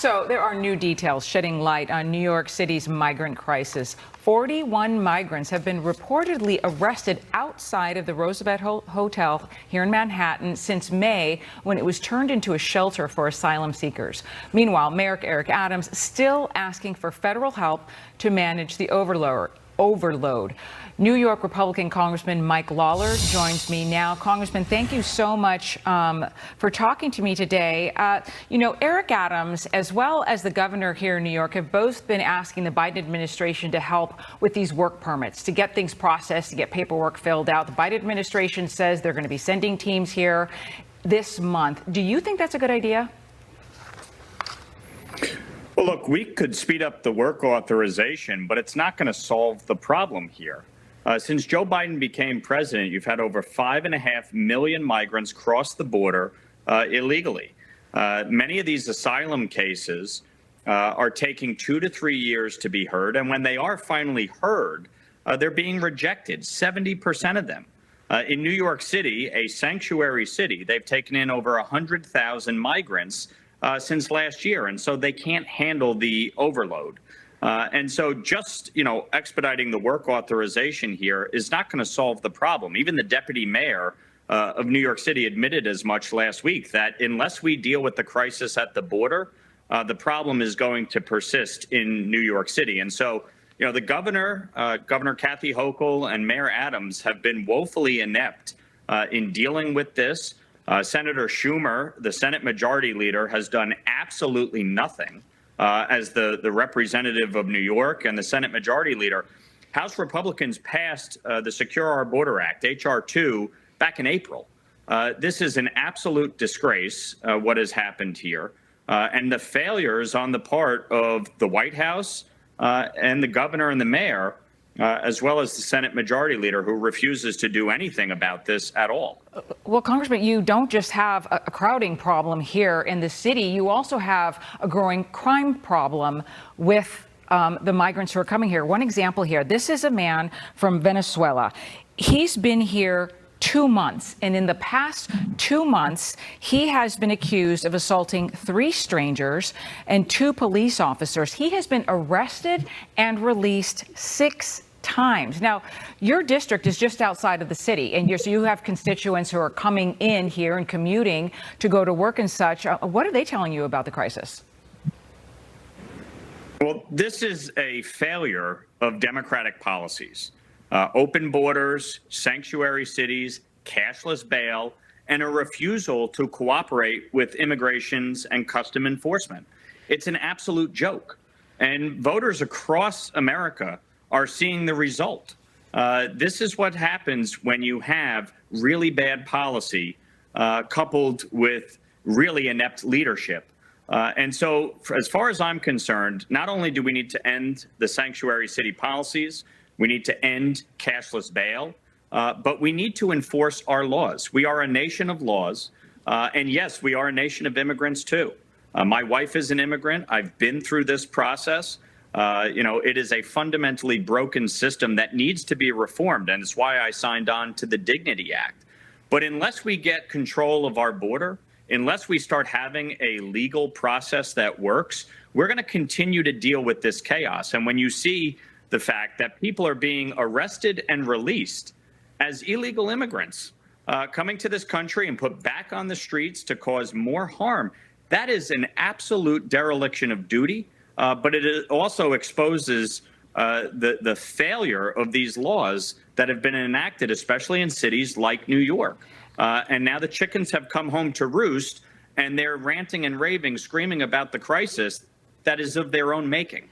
So there are new details shedding light on New York City's migrant crisis. 41 migrants have been reportedly arrested outside of the Roosevelt Hotel here in Manhattan since May, when it was turned into a shelter for asylum seekers. Meanwhile, Mayor Eric Adams still asking for federal help to manage the overload. New York Republican Congressman Mike Lawler joins me now. Congressman, thank you so much for talking to me today. Eric Adams, as well as the governor here in New York, have both been asking the Biden administration to help with these work permits, to get things processed, to get paperwork filled out. The Biden administration says they're going to be sending teams here this month. Do you think that's a good idea? Well, look, we could speed up the work authorization, but it's not going to solve the problem here. Since Joe Biden became president, you've had over 5.5 million migrants cross the border illegally. Many of these asylum cases are taking 2 to 3 years to be heard. And when they are finally heard, they're being rejected, 70% of them. In New York City, a sanctuary city, they've taken in over 100,000 migrants since last year. And so they can't handle the overload. And so just, expediting the work authorization here is not going to solve the problem. Even the deputy mayor of New York City admitted as much last week, that unless we deal with the crisis at the border, the problem is going to persist in New York City. And so, the governor, Governor Kathy Hochul, and Mayor Adams have been woefully inept in dealing with this. Senator Schumer, the Senate Majority Leader, has done absolutely nothing. As the representative of New York and the Senate Majority Leader. House Republicans passed the Secure Our Border Act, H.R. 2, back in April. This is an absolute disgrace, what has happened here. And the failures on the part of the White House and the governor and the mayor, as well as the Senate Majority Leader, who refuses to do anything about this at all. Well, Congressman, you don't just have a crowding problem here in the city. You also have a growing crime problem with the migrants who are coming here. One example here, this is a man from Venezuela. He's been here 2 months, and in the past 2 months, he has been accused of assaulting 3 strangers and 2 police officers. He has been arrested and released 6 times. Now, your district is just outside of the city, and so you have constituents who are coming in here and commuting to go to work and such. What are they telling you about the crisis? Well, this is a failure of Democratic policies. Open borders, sanctuary cities, cashless bail, and a refusal to cooperate with immigrations and custom enforcement. It's an absolute joke. And voters across America are seeing the result. This is what happens when you have really bad policy coupled with really inept leadership. And so, as far as I'm concerned, not only do we need to end the sanctuary city policies, we need to end cashless bail, but we need to enforce our laws. We are a nation of laws. And yes, we are a nation of immigrants, too. My wife is an immigrant. I've been through this process. It is a fundamentally broken system that needs to be reformed, and it's why I signed on to the Dignity Act. But unless we get control of our border, unless we start having a legal process that works, we're going to continue to deal with this chaos. And when you see the fact that people are being arrested and released as illegal immigrants coming to this country and put back on the streets to cause more harm, that is an absolute dereliction of duty. But it also exposes the failure of these laws that have been enacted, especially in cities like New York. And now the chickens have come home to roost, and they're ranting and raving, screaming about the crisis that is of their own making.